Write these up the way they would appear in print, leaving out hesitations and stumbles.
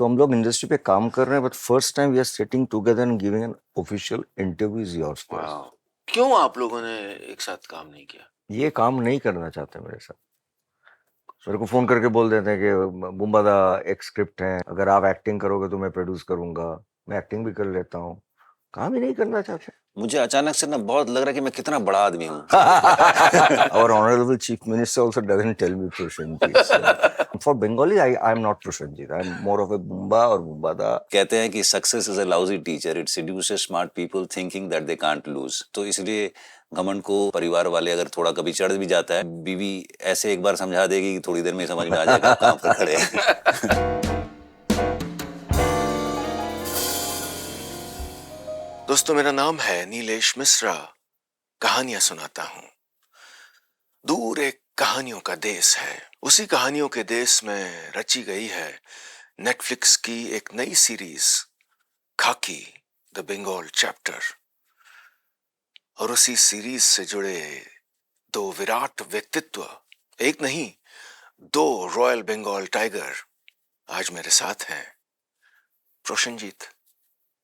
तो हम लोग इंडस्ट्री पे काम कर रहे हैं, but first time we are sitting together and giving an official interview is yours. क्यों आप लोगों ने एक साथ काम नहीं किया? ये काम नहीं करना चाहते मेरे साथ। मेरे को फोन करके बोल देते हैं कि बुम्बा दा एक स्क्रिप्ट है, अगर आप एक्टिंग करोगे तो मैं प्रोड्यूस करूंगा। मैं एक्टिंग भी कर लेता हूँ, काम ही नहीं करना चाहते। मुझे अचानक से ना बहुत लग रहा है कि मैं कितना बड़ा आदमी हूँ। Our honorable chief minister also doesn't tell me Prosenjit. So, for Bengali, I'm not Prosenjit. I'm more of a Bumba or Bumbada. कहते हैं कि success is a lousy teacher, it seduces smart people thinking that they can't loose. तो इसलिए घमंड को परिवार वाले अगर थोड़ा कभी चढ़ भी जाता है, बीवी ऐसे एक बार समझा देगी कि थोड़ी देर में समझ में आ जाएगा कहाँ पर खड़े हैं। दोस्तों, मेरा नाम है नीलेश मिश्रा। कहानियां सुनाता हूं। दूर एक कहानियों का देश है। उसी कहानियों के देश में रची गई है नेटफ्लिक्स की एक नई सीरीज, खाकी द बंगाल चैप्टर। और उसी सीरीज से जुड़े दो विराट व्यक्तित्व, एक नहीं दो रॉयल बंगाल टाइगर आज मेरे साथ हैं, प्रोसेनजीत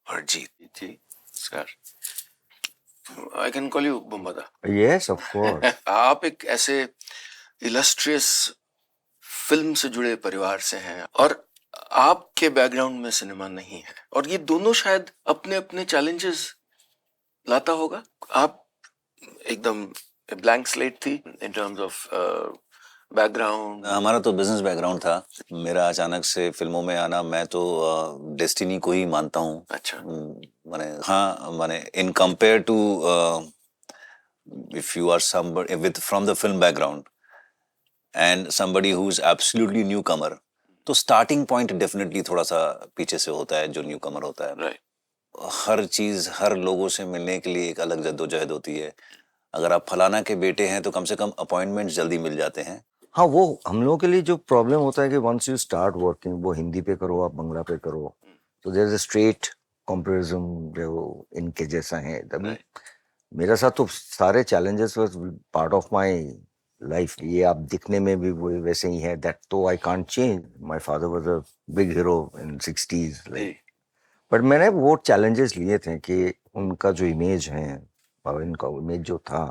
और Jeet ji. Sir, I can call you Bumbada. Yes, of course. आप एक ऐसे इलस्ट्रियस फिल्म से जुड़े परिवार से हैं और आपके बैकग्राउंड में सिनेमा नहीं है, और ये दोनों शायद अपने अपने चैलेंजेस लाता होगा। आप एकदम ब्लैंक स्लेट थी इन टर्म्स ऑफ बैकग्राउंड। हमारा तो बिजनेस बैकग्राउंड था। मेरा अचानक से फिल्मों में आना, मैं तो डेस्टिनी को ही मानता हूँ। अच्छा। माने in compare to if you are somebody with from the film background and somebody who's absolutely newcomer, तो starting point definitely थोड़ा सा पीछे से होता है जो newcomer होता है। Right. हर चीज, हर लोगों से मिलने के लिए एक अलग जद्दोजहद होती है। अगर आप फलाना के बेटे हैं तो कम से कम अपॉइंटमेंट जल्दी मिल जाते हैं। हाँ, वो हम लोगों के लिए जो प्रॉब्लम होता है कि वंस यू स्टार्ट वर्किंग, वो हिंदी पे करो आप बंगला पे करो, तो there is a straight comparison जो इनके जैसा है। तभी मेरे साथ तो सारे challenges was part of my life. ये आप दिखने में भी वो वैसे ही है, दैट तो I can't change. My father was a big hero in 60s like, but मैंने वो चैलेंजेस लिए थे कि उनका जो इमेज है, इनका इमेज जो था,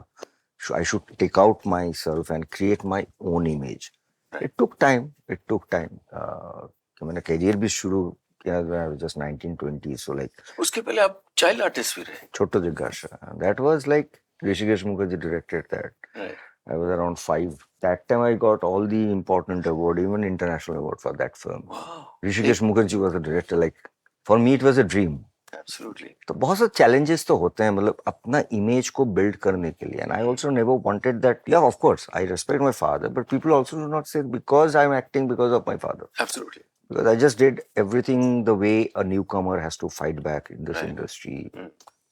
I should take out myself and create my own image. It took time. कि मैंने करियर भी शुरू किया when I was just 19-20, so like. उसके पहले आप चाइल्ड आर्टिस्ट भी रहे। छोटो जिज्ञासा. That was like Rishikesh Mukherjee directed that. Right. I was around 5. That time I got all the important award, even international award for that film. Wow. Rishikesh Mukherjee was the director. Like for me, it was a dream. Absolutely. तो बहुत सारे challenges तो होते हैं, मतलब अपना image को build करने के लिए। And I also never wanted that. Yeah of course I respect my father, but people also do not say because I am acting because of my father. Absolutely. Because I just did everything the way a newcomer has to fight back in this industry.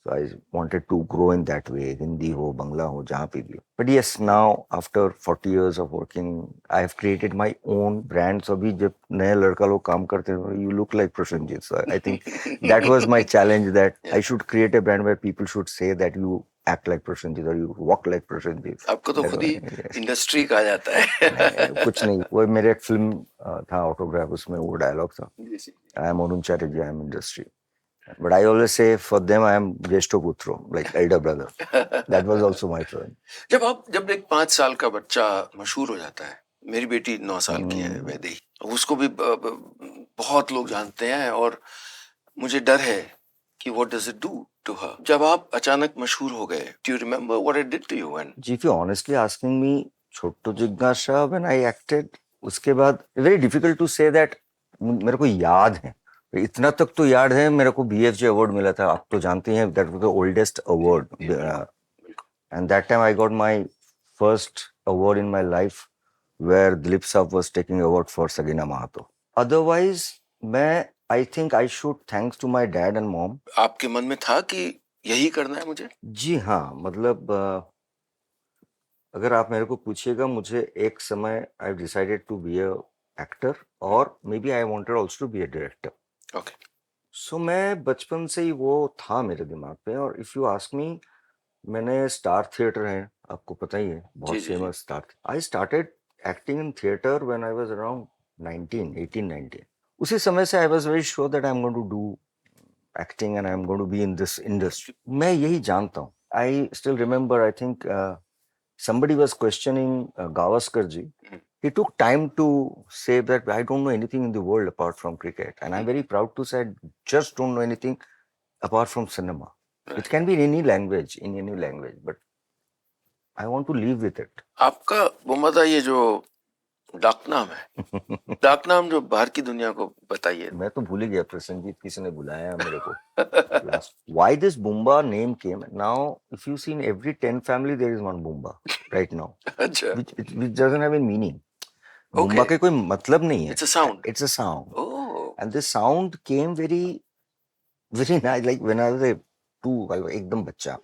So I wanted to grow in that way, Hindi ho, Bangla ho, jahan pe bhi. But yes, now after 40 years of working, I have created my own brand. So abhi jab naye ladka log kaam karte hain, you look like Prosenjit. So I think that was my challenge, that I should create a brand where people should say that you act like Prosenjit or you walk like Prosenjit. आपको तो खुद ही industry कहा जाता है। कुछ नहीं, वो मेरे एक फिल्म था ऑटोग्राफ, उसमें वो डायलॉग था, I am Arun Chatterjee, I am industry, but I always say for them I am ज्येष्ठ पुत्रो, like Elder brother. That was also my turn. जब एक 5 साल का बच्चा मशहूर हो जाता है, मेरी बेटी 9 साल की है वैदेही, उसको भी बहुत लोग जानते हैं, और मुझे डर है कि what does it do to her. जब आप अचानक मशहूर हो गए, do you remember what it did to you? When जी, if you honestly asking me, छोटो जिज्ञासा व्हेन आई एक्टेड, उसके बाद very difficult to say that मेरे को याद है। इतना तक तो याद है, मेरे को बीएफजे अवार्ड मिला था, आप तो जानते हैं, that was the oldest award, and that time I got my first award in my life where Dilip साहब was taking award for Sagina Mahato. Otherwise मैं I think I should thanks to my dad and mom. आपके मन में था कि यही करना है मुझे? जी हाँ, मतलब अगर आप मेरे को पूछिएगा, मुझे एक समय I decided to be a actor, और maybe I wanted also to be a director. Okay. So मैं बचपन से ही वो था मेरे दिमाग पे। और इफ यू आस्क मी, मैंने स्टार थिएटर है, आपको पता ही है, बहुत famous star. I started acting in theatre when I was around 19, 18, 19। उसी समय से I was very sure that I am going to do acting and I am going to be in this industry. मैं यही जानता हूँ. I still remember, I think somebody was questioning Gavaskar ji. He took time to say that I don't know anything in the world apart from cricket, and I'm very proud to say I just don't know anything apart from cinema. It can be in any language, but I want to live with it. आपका बुम्बा ये जो डाकनाम है, डाकनाम जो बाहर की दुनिया को बताइए. मैं तो भूल ही गया. प्रसन्नजीत किसी ने बुलाया मेरे को. Why this Bumba name came? Now, if you see in every 10 family there is one Bumba right now, अच्छा. which doesn't have any meaning. Bumba के कोई मतलब नहीं है. It's a sound. It's a sound. Oh. And this sound came very nice. Like when I was एकदम बच्चा,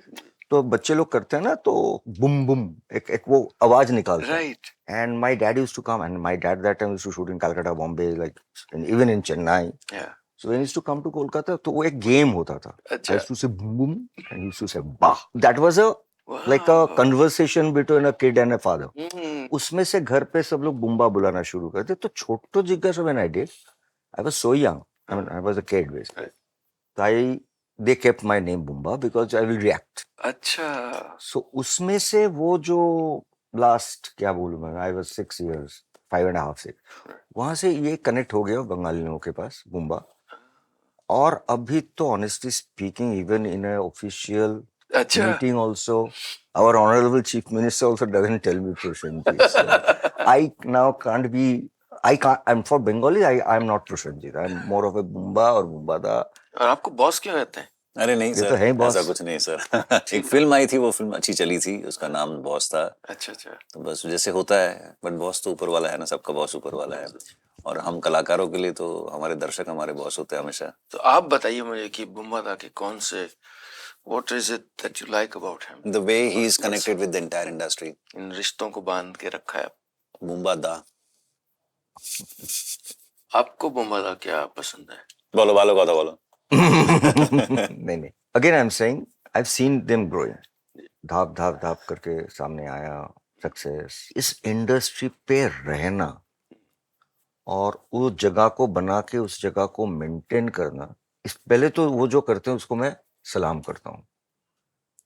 तो बच्चे लोग करते हैं ना, तो बुम बुम एक वो आवाज निकालते हैं. Right. And my dad used to come, and my dad that time used to shoot in Calcutta, Bombay, like even in Chennai. Yeah. So when he used to come to Kolkata, तो वो एक game होता था. अच्छा. I used to say boom boom, and he used to say bah. That was like a Wow. conversation between a kid and a father. उसमें से घर पे सब लोग बुम्बा बुलाना शुरू करते. तो छोटो जिज्ञासा when I did, I was so young. I mean, I was a kid basically. So they kept my name Bumba because I will react. अच्छा. So उसमें से वो जो last क्या बोलूँ मैं, I was 6 years, 5.5 6, वहाँ से ये कनेक्ट हो गया बंगाली लोगों के पास बुम्बा. और अभी तो honestly speaking, even in a official अच्छा. meeting also, our honorable chief minister also doesn't tell me Prosenjit. So I now can't be. I'm for Bengali. I'm not Prosenjit. I'm more of a Bumba or Bumbada. और आपको boss क्यों कहते हैं? अरे नहीं ये sir, तो है बॉस. ऐसा कुछ नहीं सर. एक फिल्म आई थी, वो फिल्म अच्छी चली थी, उसका नाम बॉस था. अच्छा अच्छा. तो बस जैसे होता है, बट बॉस तो ऊपर वाला है ना, सबका बॉस ऊपर वाला है. और हम कलाकारों के लिए तो हमारे दर्शक हमारे बॉस होते हैं हमेशा. तो आप बताइए मुझे कि बुम्बा के कौन से, what is it that you like about him? The way he is connected with the entire industry. इन रिश्तों को बांध के रखा है. बुम्बा दा. आपको बुम्बा क्या पसंद है? बोलो बालो का बोलो. नहीं. Again, I'm saying I've seen them growing. धाप धाप धाप करके सामने आया सक्सेस. इस इंडस्ट्री पे रहना और उस जगह को बना के उस जगह को मेंटेन करना, इस पहले तो वो जो करते हैं उसको मैं सलाम करता हूँ.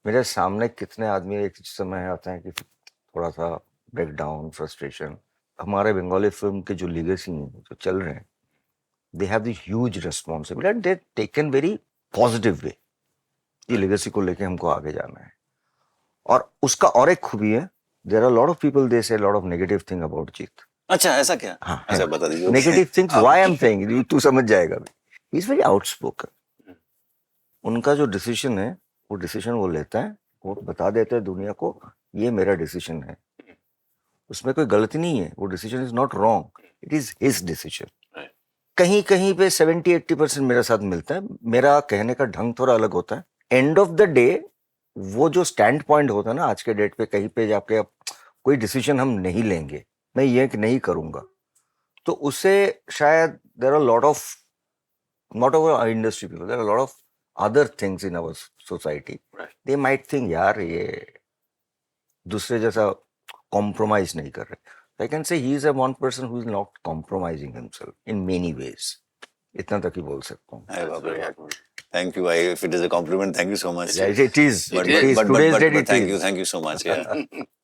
मेरे सामने कितने आदमी एक समय आते हैं कि थोड़ा सा ब्रेक डाउन, फ्रस्ट्रेशन. हमारे बंगाली फिल्म के जो लीगेसी हैं जो चल रहे हैं, they have this huge responsibility and they're taken very positive way. ये legacy को लेके हमको आगे जाना है. और उसका और एक खूबी है, there are a lot of people, they say a lot of negative thing about Jeet. अच्छा, ऐसा क्या? हाँ, अच्छा बता दीजिए. Negative things, why I'm saying, तू समझ जाएगा भी. He's very outspoken. उनका जो डिसीजन है, वो डिसीजन वो लेता है, वो बता देता है दुनिया को, ये मेरा डिसीजन है. उसमें कोई गलती नहीं है. वो decision is not wrong, it is his decision. कहीं कहीं पे 70-80% मेरे साथ मिलता है. मेरा कहने का ढंग थोड़ा अलग होता है. एंड ऑफ द डे वो जो स्टैंड पॉइंट होता है ना आज के डेट पे, कहीं पे जाके अब कोई डिसीजन हम नहीं लेंगे, मैं ये नहीं करूंगा, तो उससे शायद there are lot of, not over industry people, there are lot of other things in our society. They might think यार ये दूसरे जैसा कॉम्प्रोमाइज नहीं कर रहे. I can say he is a one person who is not compromising himself in many ways. इतना तक ही बोल सकता हूँ. अरे बाप रे बाप. Thank you. If it is a compliment, thank you so much. Yeah, it is. But Today's date it thank is. you, thank you so much. Yeah.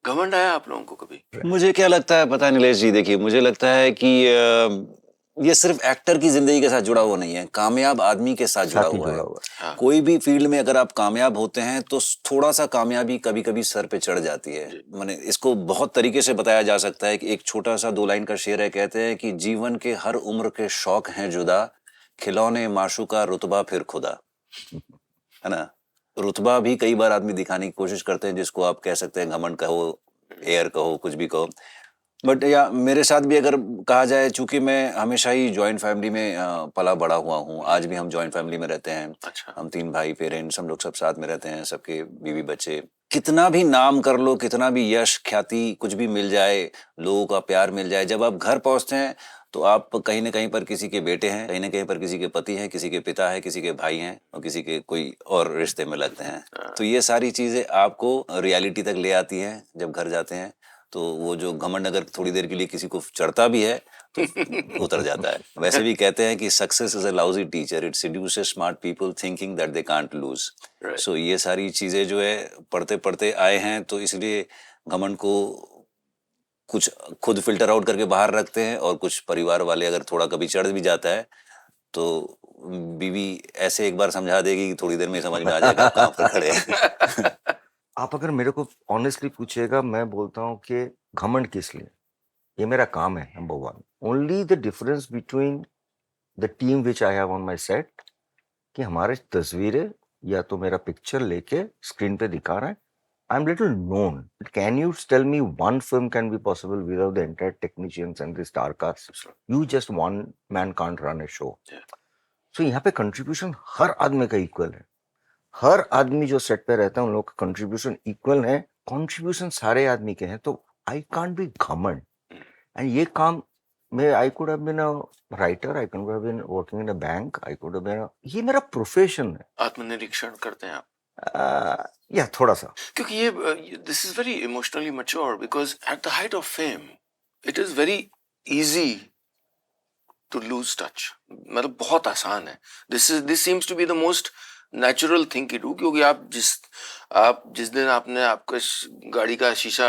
घमंड आया आप लोगों को कभी? मुझे क्या लगता है पता है नीलेश जी, देखिए मुझे लगता है कि ये सिर्फ एक्टर की जिंदगी के साथ जुड़ा हुआ नहीं है, कामयाब आदमी के साथ जुड़ा हुआ है. हाँ. कोई भी फील्ड में अगर आप कामयाब होते हैं तो थोड़ा सा कामयाबी कभी कभी सर पे चढ़ जाती है. माने इसको बहुत तरीके से बताया जा सकता है कि एक छोटा सा 2 लाइन का शेर है, कहते हैं कि जीवन के हर उम्र के शौक हैं जुदा, खिलौने माशूका रुतबा फिर खुदा. है ना. रुतबा भी कई बार आदमी दिखाने की कोशिश करते हैं, जिसको आप कह सकते हैं घमंड कहो, एयर कहो, कुछ भी कहो. बट या मेरे साथ भी अगर कहा जाए, चूंकि मैं हमेशा ही जॉइंट फैमिली में पला बड़ा हुआ हूँ, आज भी हम जॉइंट फैमिली में रहते हैं. अच्छा. हम 3 भाई, पेरेंट्स, हम लोग सब साथ में रहते हैं, सबके बीवी बच्चे. कितना भी नाम कर लो, कितना भी यश ख्याति कुछ भी मिल जाए, लोगों का प्यार मिल जाए, जब आप घर पहुंचते हैं तो आप कहीं ना कहीं पर किसी के बेटे हैं, कहीं ना कहीं पर किसी के पति हैं, किसी के पिता है, किसी के भाई हैं और किसी के कोई और रिश्ते में लगते हैं. तो ये सारी चीजें आपको रियलिटी तक ले आती हैं जब घर जाते हैं. तो वो जो घमंड अगर थोड़ी देर के लिए किसी को चढ़ता भी है, उतर जाता है। वैसे भी कहते हैं कि success is a lousy teacher, it seduces smart people thinking that they can't lose. Right. So ये सारी चीजें जो है पढ़ते पढ़ते आए हैं, तो इसलिए घमंड को कुछ खुद फिल्टर आउट करके बाहर रखते हैं, और कुछ परिवार वाले अगर थोड़ा कभी चढ़ भी जाता है तो बीवी ऐसे एक बार समझा देगी कि थोड़ी देर में समझ में आ जाएगा आप कहाँ पर खड़े हैं। आप अगर मेरे को ऑनेस्टली पूछिएगा, मैं बोलता हूँ कि घमंड किस लिए, ये मेरा काम है number one. Only the difference between the team which I have on my set, कि हमारे तस्वीरें या तो मेरा पिक्चर लेके स्क्रीन पे दिखा रहा है, I am little known. Can you tell me one film can be possible without the entire technicians and the star cast? You just one man can't run a show. So यहाँ पे contribution हर आदमी का equal है। हर आदमी जो set पे रहता है उन लोगों का कंट्रीब्यूशन इक्वल है। कंट्रीब्यूशन सारे आदमी के हैं, तो आई कांट बी घमंड। एंड ये काम में I could have been a writer, I could have been working in a bank, I could have been, ये मेरा प्रोफेशन है। आत्मनिरीक्षण करते हैं आप? या थोड़ा सा, क्योंकि ये this is very emotionally mature, because at the height of fame it is very easy to lose touch. मतलब बहुत आसान है। This seems to be the most natural thing to do, क्योंकि आप जिस दिन आपने आपका गाड़ी का शीशा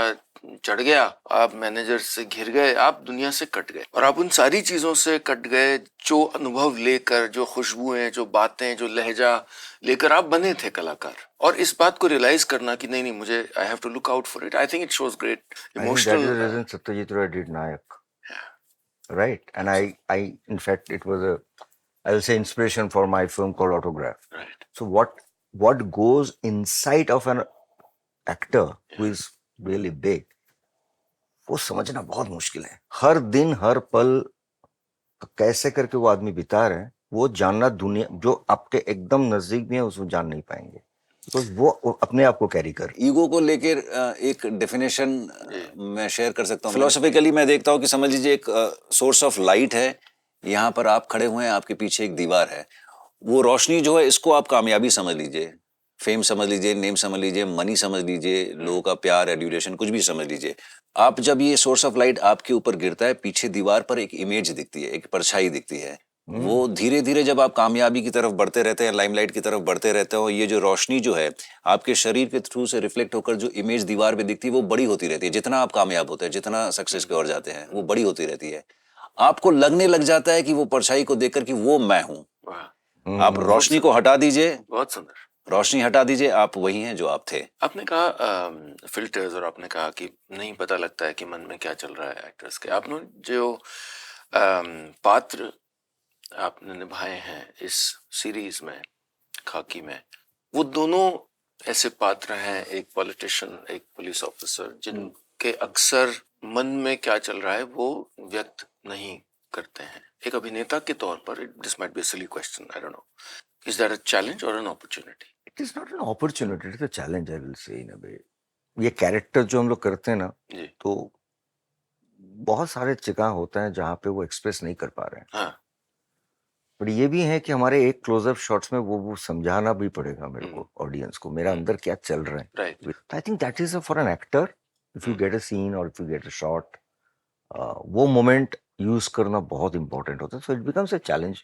चढ़ गया, आप मैनेजर से घिर गए, आप दुनिया से कट गए, और आप उन सारी चीजों से कट गए जो अनुभव लेकर, जो खुशबुएं, जो बातें, जो लहजा लेकर आप बने थे कलाकार। और इस बात को रियलाइज करना कि नहीं मुझे I have to look out for it, I think it shows great emotional. Satyajit Ray डिड Nayak, right? And I in fact it was a, I will say, inspiration for my film called Autograph. Right. So what goes inside of an actor who is really big, वो समझना बहुत मुश्किल है। हर दिन हर पल कैसे करके वो आदमी बिता रहे हैं, वो जानना दुनिया जो आपके एकदम नजदीक भी है उसको जान नहीं पाएंगे, तो वो अपने आप को कैरी कर। ईगो को लेकर एक डेफिनेशन मैं शेयर कर सकता हूँ। फिलोसफिकली मैं देखता हूँ कि समझ लीजिए एक सोर्स ऑफ लाइट है, यहाँ पर आप खड़े हुए हैं, आपके पीछे एक दीवार है। वो रोशनी जो है, इसको आप कामयाबी समझ लीजिए, फेम समझ लीजिए, नेम समझ लीजिए, मनी समझ लीजिए, लोगों का प्यार, एड्यूरेशन, कुछ भी समझ लीजिए। आप जब ये सोर्स ऑफ लाइट आपके ऊपर गिरता है, पीछे दीवार पर एक इमेज दिखती है, एक परछाई दिखती है। वो धीरे धीरे जब आप कामयाबी की तरफ बढ़ते रहते हैं, लाइमलाइट की तरफ बढ़ते रहते हो, ये जो रोशनी जो है आपके शरीर के थ्रू से रिफ्लेक्ट होकर जो इमेज दीवार पे दिखती है, वो बड़ी होती रहती है। जितना आप कामयाब होते हैं, जितना सक्सेस की ओर जाते हैं, वो बड़ी होती रहती है। आपको लगने लग जाता है कि वो परछाई को देखकर कि वो मैं हूं। आप रोशनी को हटा दीजिए, बहुत सुंदर, रोशनी हटा दीजिए, आप वही हैं जो आप थे। आपने कहा फिल्टर्स, और आपने कहा कि नहीं पता लगता है कि मन में क्या चल रहा है एक्टर्स के। आपने जो पात्र आपने निभाए हैं इस सीरीज में, खाकी में, वो दोनों ऐसे पात्र हैं, एक पॉलिटिशियन, एक पुलिस ऑफिसर, जिनके अक्सर मन में क्या चल रहा है वो व्यक्त नहीं करते हैं। एक अभिनेता के तौर पर, this might be a silly question, I don't know, is that a challenge और an opportunity? It is not an opportunity, it is a challenge, I will say, in अ वे। ये कैरेक्टर जो हम लोग करते हैं ना, तो बहुत सारे जगह होता है जहाँ पे वो एक्सप्रेस नहीं कर पा रहे हैं। हाँ। बट ये भी है कि हमारे एक क्लोजअप शॉट्स में वो समझाना भी पड़ेगा मेरे को, ऑडियंस को, मेरा अंदर क्या चल रहा है। Right. I think that is for an actor, if you get a scene और if you get a shot, वो मोमेंट यूज करना बहुत इंपॉर्टेंट होता है। So it becomes a challenge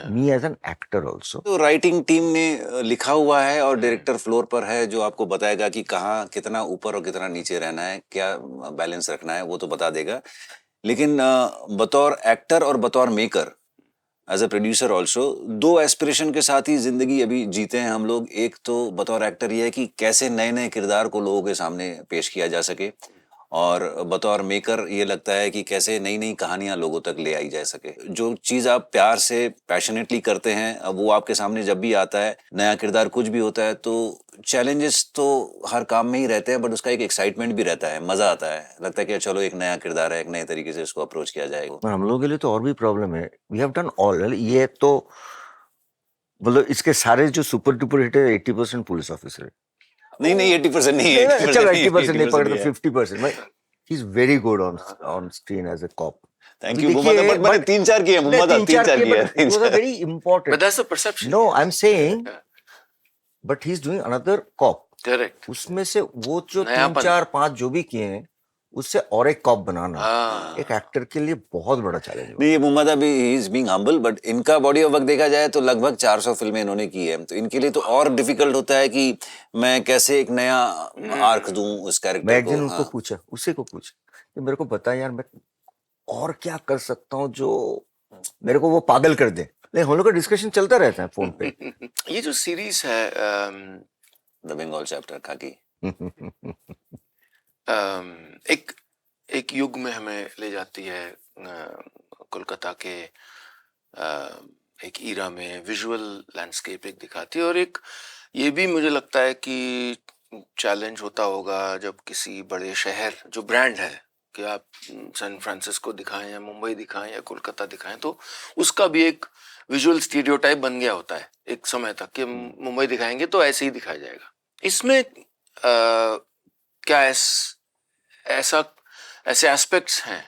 me as an actor also. तो writing team ने लिखा हुआ है और डायरेक्टर फ्लोर पर है जो आपको बताएगा कि कहाँ कितना ऊपर और कितना नीचे रहना है, क्या बैलेंस रखना है, वो तो बता देगा। लेकिन बतौर एक्टर और बतौर maker, as a producer also, दो एस्पिरेशन के साथ ही जिंदगी अभी जीते हैं हम लोग। एक तो बतौर एक्टर ये है कि कैसे नए नए किरदार को लोगों के सामने पेश किया जा सके, और बतौर मेकर ये लगता है कि कैसे नई नई कहानियां लोगों तक ले आई जा सके। जो चीज आप प्यार से पैशनेटली करते हैं, अब वो आपके सामने जब भी आता है, नया किरदार कुछ भी होता है, तो चैलेंजेस तो हर काम में ही रहते हैं, बट उसका एक एक्साइटमेंट भी रहता है, मजा आता है, लगता है कि चलो एक नया किरदार है, एक नए तरीके से इसको अप्रोच किया जाएगा। हम लोगों के लिए तो और भी प्रॉब्लम है, वी हैव डन ऑल। ये तो मतलब इसके सारे जो सुपर डुपर हिट है 80% पुलिस ऑफिसर है। नहीं 80% नहीं है, चलो 80% नहीं पकड़ तो 50%। He is very good on screen as a cop. Thank you. But मैंने 3-4 किए, तीन-चार किए। Those are very important. But that's the perception. No, I'm saying, but he's doing another cop. Correct. उसमें से वो जो 3, 4, 5 जो भी किए हैं, उससे और एक कॉप बनाना हाँ एक एक्टर के लिए बहुत बड़ा चैलेंज नहीं, ये मोहम्मद अभी he is being humble, but इनका बॉडी ऑफ वर्क देखा जाए तो लगभग 400 फिल्में इन्होंने की है, तो इनके लिए तो और डिफिकल्ट होता है कि मैं कैसे एक नया आर्क दूं उस मैं कैरेक्टर एक को। दिन उनको हाँ, पूछा, उसी को पूछा कि मेरे को बता यार, मैं और क्या कर सकता हूँ जो मेरे को वो पागल कर दे। लेकिन हम लोग का डिस्कशन चलता रहता है फोन पे। ये जो सीरीज है द बंगाल चैप्टर, खाकी। एक एक युग में हमें ले जाती है, कोलकाता के एक ईरा में विजुअल लैंडस्केप एक दिखाती है, और एक ये भी मुझे लगता है कि चैलेंज होता होगा जब किसी बड़े शहर जो ब्रांड है कि आप सैन फ्रांसिस्को दिखाएं या मुंबई दिखाएं या कोलकाता दिखाएं, तो उसका भी एक विजुअल स्टीरियोटाइप बन गया होता है एक समय तक कि मुंबई दिखाएंगे तो ऐसे ही दिखाया जाएगा। इसमें क्या ऐसा ऐसे एस्पेक्ट्स हैं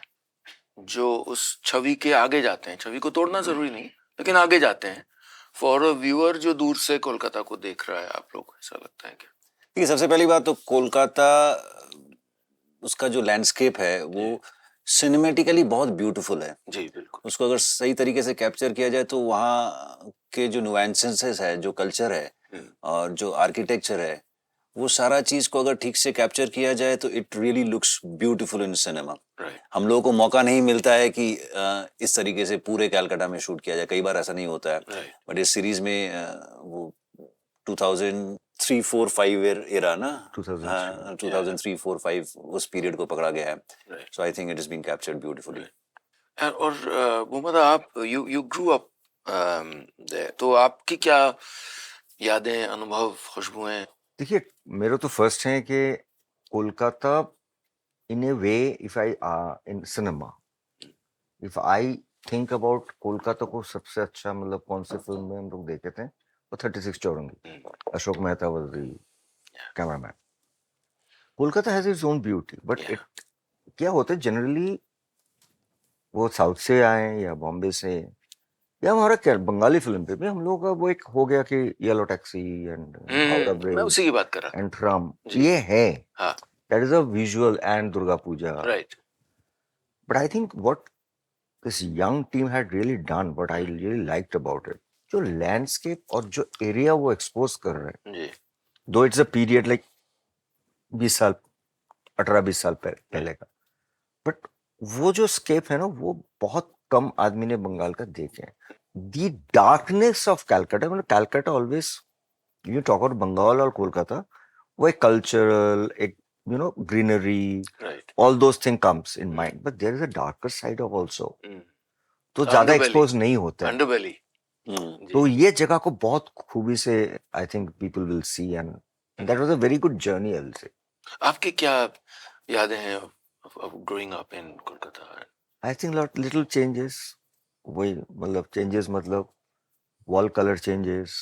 जो उस छवि के आगे जाते हैं? छवि को तोड़ना जरूरी नहीं, लेकिन आगे जाते हैं फॉर अ व्यूअर जो दूर से कोलकाता को देख रहा है। आप लोग ऐसा लगता है क्या? देखिए, सबसे पहली बात तो कोलकाता, उसका जो लैंडस्केप है वो सिनेमेटिकली बहुत ब्यूटीफुल है। जी बिल्कुल। उसको अगर सही तरीके से कैप्चर किया जाए तो वहाँ के जो नुएंसेस है, जो कल्चर है और जो आर्किटेक्चर है, वो सारा चीज को अगर ठीक से कैप्चर किया जाए तो it really looks beautiful in cinema. हम लोगों को मौका नहीं मिलता है कि इस तरीके से पूरे कलकत्ता में शूट किया जाए, कई बार ऐसा नहीं होता है। बट इस सीरीज में वो 2003-4-5 एरा ना, 2003 2003-4-5 उस पीरियड को पकड़ा गया है। So I think it is been captured beautifully. और मोहम्मद, आप यू ग्रू अप तो आपकी क्या यादें, अनुभव, खुशबुएं? देखिए, मेरा तो फर्स्ट है कि Kolkata in a way, if I in cinema, if I think about Kolkata को, सबसे अच्छा मतलब कौन से फिल्म में हम लोग देखे थे, वो 36 Chowringhee, Ashok Mehta was the cameraman. Kolkata has its own beauty, but it क्या होता है जनरली, वो साउथ से आए या बॉम्बे से, या हमारा क्या बंगाली फिल्म पे भी हम लोग का वो एक हो गया कि येलो टैक्सी एंड हावड़ा मैं ब्रिज उसी की बात कर रहा एंड ट्रम, जी। ये है, हाँ that is a visual and Durga Puja. Right. But I think what this young team had really done, what I really liked about it, जो लैंडस्केप और जो एरिया वो एक्सपोज कर रहे हैं, जी दो इट्स अ पीरियड लाइक 20 साल, 18-20 साल पहले का, बट वो जो स्केप है ना, वो बहुत कम आदमी ने बंगाल का देखे हैं। दी डार्कनेस ऑफ कैलकाटा, मतलब Calcutta always, you talk about Bengal और कोलकाता, वो एक कल्चरल, एक greenery, right. All those thing comes in mind, but there is a darker side of also, तो ज्यादा अंडरबेली, एक्सपोज नहीं होता है। अंडरबेली। तो ये जगह को बहुत खूबी से I think people will see, and that was a very good journey, I will से। आपकी क्या यादें हैं of growing up in Kolkata? I think little changes, वही मतलब चेंजेस, मतलब wall colour changes.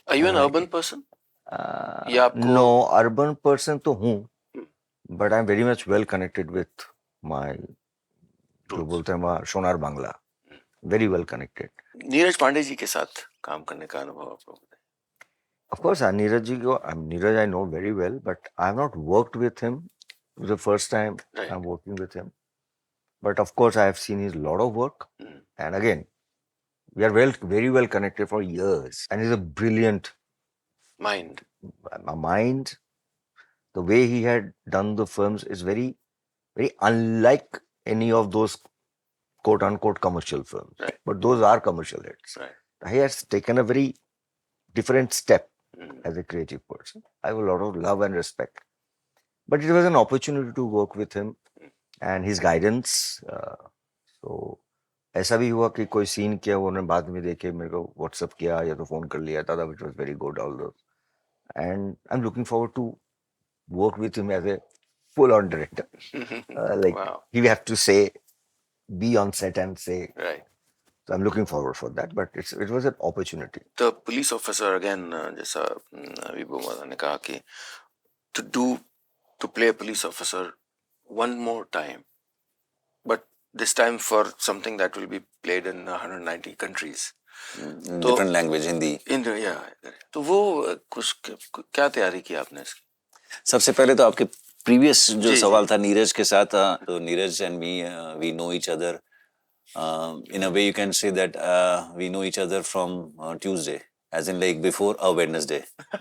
Are you an urban person? या आपको नो, अर्बन पर्सन तो हूँ, but I am very much well connected with my, जो बोलते हैं वहाँ Sonar Bangla, very well connected. Neeraj Pandey ji के साथ काम करने का अनुभव आप लोगों को? ऑफ कोर्स नीरज जी को, Neeraj I know very well, but I have not worked with him, the first time I am working with him, but of course I have seen his lot of work, and again we are very well connected for years, and he's a brilliant Mind. mind. The way he had done the films is very unlike any of those quote unquote commercial films, Right. but those are commercial hits. Right. He has taken a very different step as a creative person. I have a lot of love and respect, but it was an opportunity to work with him and his guidance. So ऐसा भी हुआ कि कोई scene किया, वो उन्होंने बाद में देखे, मेरे को व्हाट्सएप किया या तो फोन कर लिया था, which was very good, all those, and I'm looking forward to work with him as a full-on director. Like Wow. he have to say, be on set and say. Right. So I'm looking forward for that, but it was an opportunity. The police officer again, जैसा अभी बोमा ने कहा कि to play a police officer one more time, but this time for something that will be played in 190 countries. Different language, Hindi. तो वो कुछ क्या तैयारी की आपने इसकी? सबसे पहले तो आपके प्रीवियस जो जी, सवाल जी। था नीरज के साथ, तो Neeraj and me we know each other in a way you can say that we know each other from Tuesday, as in like before a Wednesday.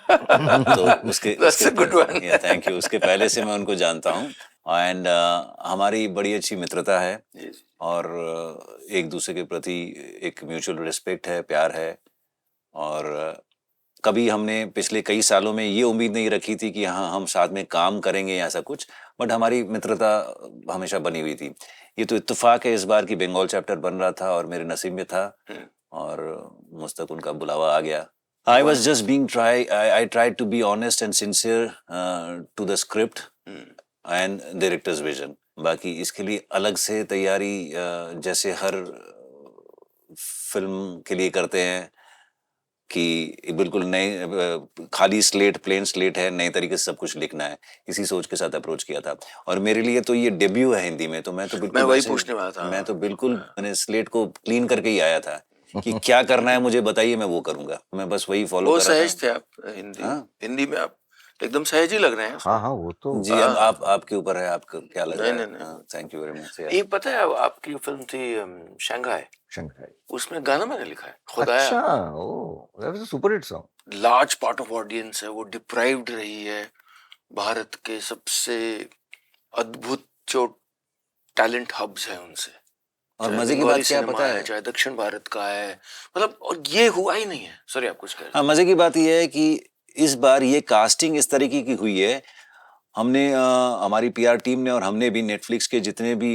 तो उसके That's उसके a good one. या थैंक यू, उसके पहले से मैं उनको जानता हूँ एंड हमारी बड़ी अच्छी मित्रता है जी, जी। और एक दूसरे के प्रति एक म्यूचुअल रिस्पेक्ट है, प्यार है। और कभी हमने पिछले कई सालों में ये उम्मीद नहीं रखी थी कि हाँ हम साथ में काम करेंगे या ऐसा कुछ, बट हमारी मित्रता हमेशा बनी हुई थी। ये तो इत्तेफाक है इस बार की बंगाल चैप्टर बन रहा था और मेरे नसीब में था और मुझ तक उनका बुलावा आ गया। I was just being I tried to be honest and sincere to the script and director's vision. बाकी इसके लिए अलग से तैयारी जैसे हर फिल्म के लिए करते हैं कि बिल्कुल नए खाली स्लेट, प्लेन स्लेट है, नए तरीके से सब कुछ लिखना है, इसी सोच के साथ अप्रोच किया था। और मेरे लिए तो ये डेब्यू है हिंदी में, तो मैं तो बिल्कुल मैं वही वैसे पूछने वाला था। मैं तो बिल्कुल मैंने स्लेट को क्लीन करके ही आया था कि क्या करना है मुझे बताइए, मैं वो करूंगा। मैं बस वही फॉलो वो कर रहा सहज था। थे आप हिंदी हाँ हिंदी में आप एकदम सहज ही लग रहे हैं हाँ हाँ, वो तो जी, अब हाँ। आप आपके ऊपर है, आपको क्या लग नहीं रहा नहीं है? नहीं थैंक यू वेरी मच। ये पता है आपकी फिल्म थी शंघाई, शंघाई। उसमें गाना मैंने लिखा है खुदाया। अच्छा, oh that was a super hit song. Large part of audience है वो डिप्राइव्ड रही है भारत के सबसे अद्भुत जो टैलेंट हब्स है उनसे, और चाहे मजे की बंगाली बात क्या सिनेमा पता है है? चाहे दक्षिण भारत का है, मतलब और ये हुआ ही नहीं है। सॉरी आप कुछ कह रहे हाँ, मजे की बात यह है कि इस बार ये कास्टिंग इस तरीके की हुई है। हमने हमारी पीआर टीम ने और हमने भी नेटफ्लिक्स के जितने भी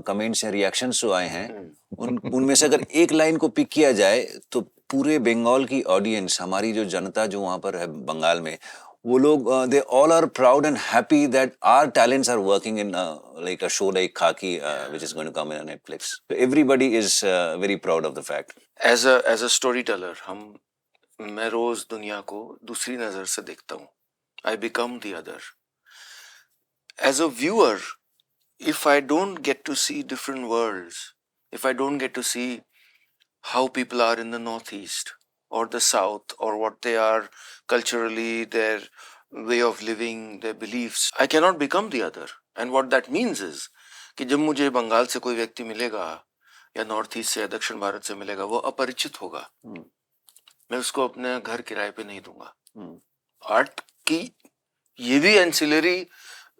कमेंट्स या रिएक्शंस जो आए हैं उनमें से अगर एक लाइन को पिक किया जाए तो पूरे बंगाल की ऑडियंस, हमारी जो जनता जो वहां पर है बंगाल में, वो लोग they all are proud and happy that our talents are working in like a show like Khakee which is going to come in Netflix. So everybody is very proud of the fact. As a storyteller मैं रोज दुनिया को दूसरी नजर से देखता हूँ। I become the other as a viewer. if I don't get to see different worlds, if I don't get to see how people are in the Northeast or the South or what they are culturally, their way of living, their beliefs, I cannot become the other. And what that means is कि जब मुझे बंगाल से कोई व्यक्ति मिलेगा या north east से या दक्षिण भारत से मिलेगा, वो अपरिचित होगा, मैं उसको अपने घर किराए पे नहीं दूंगा। आर्ट की ये भी एंसिलरी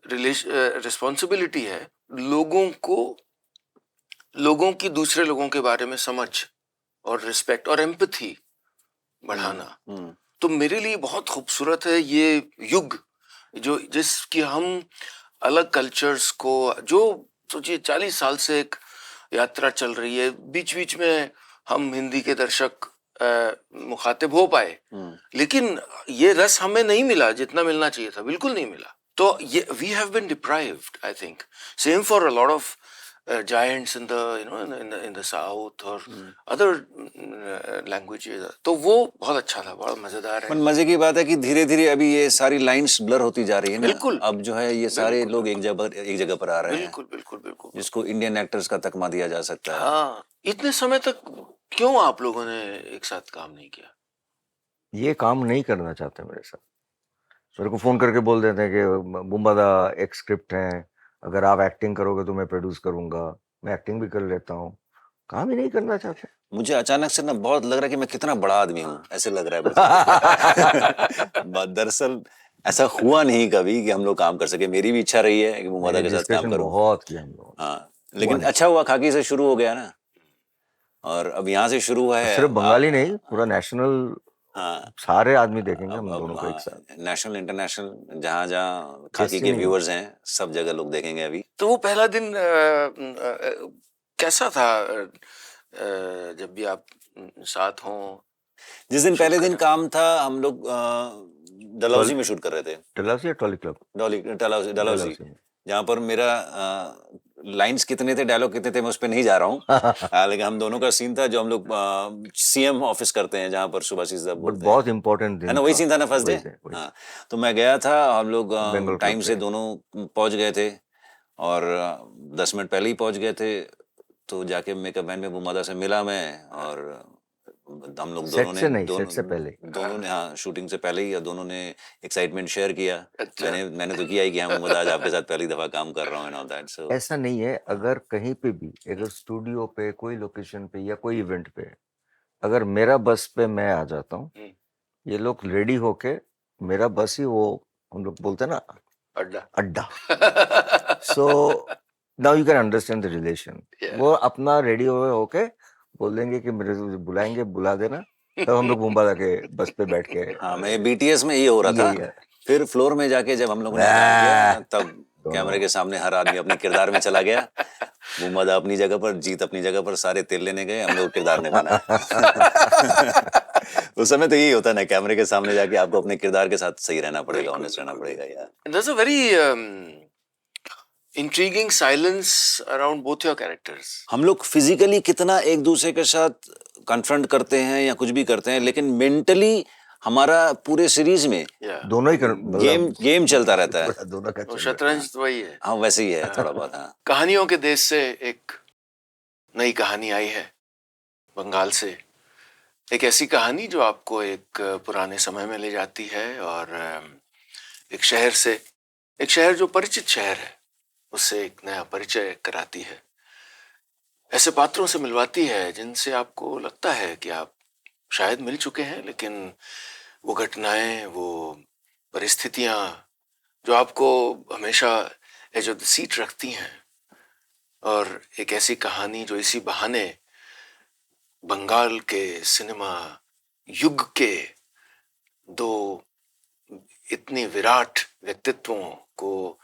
रिस्पॉन्सिबिलिटी है लोगों की दूसरे लोगों के बारे में समझ और रिस्पेक्ट और एम्पैथी बढ़ाना। तो मेरे लिए बहुत खूबसूरत है ये युग जो जिसकी हम अलग कल्चर्स को, जो सोचिए 40 साल से एक यात्रा चल रही है, बीच बीच में हम हिंदी के दर्शक मुखातिब हो पाए, लेकिन ये रस हमें नहीं मिला जितना मिलना चाहिए था, बिल्कुल नहीं मिला। तो ये we have been deprived, I think same for a lot of giants in the in the south or other languages। तो वो बहुत अच्छा था, बड़ा मजेदार है। पर मजे की बात है कि धीरे धीरे अभी ये सारी लाइंस ब्लर होती जा रही है ना। बिल्कुल। अब जो है ये सारे लोग एक जगह पर आ रहे हैं, बिल्कुल बिल्कुल बिल्कुल, जिसको इंडियन एक्टर्स का तकमा दिया जा सकता है। हाँ। इतने समय तक क्यों आप लोगों ने एक साथ काम नहीं किया? ये काम नहीं करना चाहते मेरे साथ। मेरे को फोन करके बोल देते हैं कि बुम्बादा एक स्क्रिप्ट है, अगर आप एक्टिंग करोगे तो मैं प्रोड्यूस करूंगा। मैं एक्टिंग भी कर लेता हूँ, काम ही नहीं करना चाहते। मुझे अचानक से ना बहुत लग रहा है कि मैं कितना बड़ा आदमी हूँ, ऐसे लग रहा है मुझे। दरअसल ऐसा हुआ नहीं कभी कि हम लोग काम कर सके। मेरी भी इच्छा रही है कि बुम्बादा के साथ काम डिस्कशन करूं। बहुत किया हम लोगों ने। हाँ, लेकिन नहीं। अच्छा हुआ खाकी से शुरू हो गया ना, और अब यहाँ से शुरू हुआ है। सिर्फ बंगाली नहीं, पूरा नेशनल, हाँ, सारे आदमी देखेंगे हम अब दोनों को एक साथ। नेशनल इंटरनेशनल जहाँ जहाँ खाकी के डेस्टिनी। व्यूअर्स हैं सब जगह लोग देखेंगे अभी। तो वो पहला दिन कैसा था जब भी आप साथ हों? जिस दिन पहले दिन करना। काम था हम लोग डलहौजी में शूट कर रहे थे। डलहौजी या टॉली क्लब? डलहौजी, डलहौजी में। जहाँ पर मेरा लाइंस कितने थे, डायलॉग कितने थे, मैं उस पर नहीं जा रहा हूँ। लेकिन हम दोनों का सीन था जो हम लोग सीएम ऑफिस करते हैं जहाँ पर सुभाषित साहब बट बोलते बहुत हैं, इंपॉर्टेंट है दिन ना, वही सीन था ना फर्स्ट डे। वही। हाँ, तो मैं गया था, हम लोग बेंगल टाइम क्लब से पे। दोनों पहुंच गए थे और 10 मिनट पहले ही पहुंच गए थे। तो जाके मेकअप मैन में बुमादा से मिला मैं और हम लोग सेट से नहीं, सेट से पहले। दोनों ने, हाँ, शूटिंग से पहले ही, या दोनों ने एक्साइटमेंट शेयर किया। अच्छा। मैंने तो किया ही कि हाँ मोहम्मद, आज आपके साथ पहली दफा काम कर रहा हूँ एंड ऑल दैट। सो ऐसा नहीं है, अगर कहीं पे भी, अगर स्टूडियो पे, कोई लोकेशन पे या कोई इवेंट पे, अगर मेरा बस पे मैं आ जाता हूँ, ये लोग रेडी होके, मेरा बस ही वो, हम लोग बोलते हैं ना, अड्डा। अड्डा। So now you can understand the relation. Yeah. वो अपना रेडी होके बोल देंगे कि मेरे को बुलाएंगे, बुला देना, तब हम लोग मुंबई जाके बस पे बैठ के, हाँ, मैं बीटीएस में ये हो रहा यही था। है। फिर फ्लोर में जाके जब हम लोगों ने काम किया, तब दोनों। कैमरे के सामने हर आदमी अपने किरदार में चला गया। मोहम्मद अपनी जगह पर, जीत अपनी जगह पर, सारे तेल लेने गए, हम लोग किरदार निभाना है। उस समय तो यही होता है ना, कैमरे के सामने जाके आपको अपने किरदार के साथ सही रहना पड़ेगा, ऑनेस्ट रहना पड़ेगा यार। There's a very intriguing silence around both your characters. हम लोग फिजिकली कितना एक दूसरे के साथ कन्फ्रंट करते हैं या कुछ भी करते हैं, लेकिन मेंटली हमारा पूरे सीरीज में Yeah. दोनों ही गेम चलता रहता है। दोनों का वो चल रहा है। शतरंज तो वही है। हाँ, वैसे ही है थोड़ा बहुत। हाँ, कहानियों के देश से एक नई कहानी आई है, बंगाल से। एक ऐसी कहानी जो आपको एक पुराने समय में ले जाती है, और एक शहर से, एक शहर जो परिचित शहर है, उससे एक नया परिचय कराती है। ऐसे पात्रों से मिलवाती है जिनसे आपको लगता है कि आप शायद मिल चुके हैं, लेकिन वो घटनाएं, वो परिस्थितियां जो आपको हमेशा एज ऑफ द सीट रखती हैं। और एक ऐसी कहानी जो इसी बहाने बंगाल के सिनेमा युग के दो इतनी विराट व्यक्तित्वों को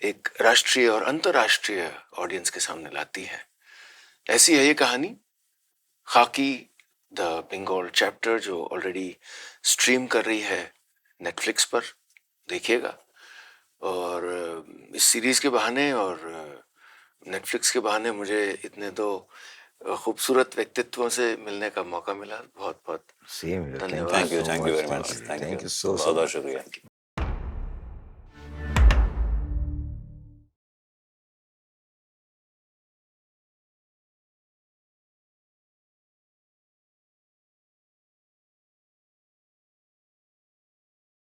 एक राष्ट्रीय और अंतर्राष्ट्रीय ऑडियंस के सामने लाती है। ऐसी है ये कहानी, खाकी द बंगाल चैप्टर, जो ऑलरेडी स्ट्रीम कर रही है नेटफ्लिक्स पर। देखिएगा। और इस सीरीज के बहाने और नेटफ्लिक्स के बहाने मुझे इतने दो खूबसूरत व्यक्तित्वों से मिलने का मौका मिला। बहुत बहुत सेम। धन्यवाद। Thank you very much. Thank you बहुत सो बहुत शुक्रिया।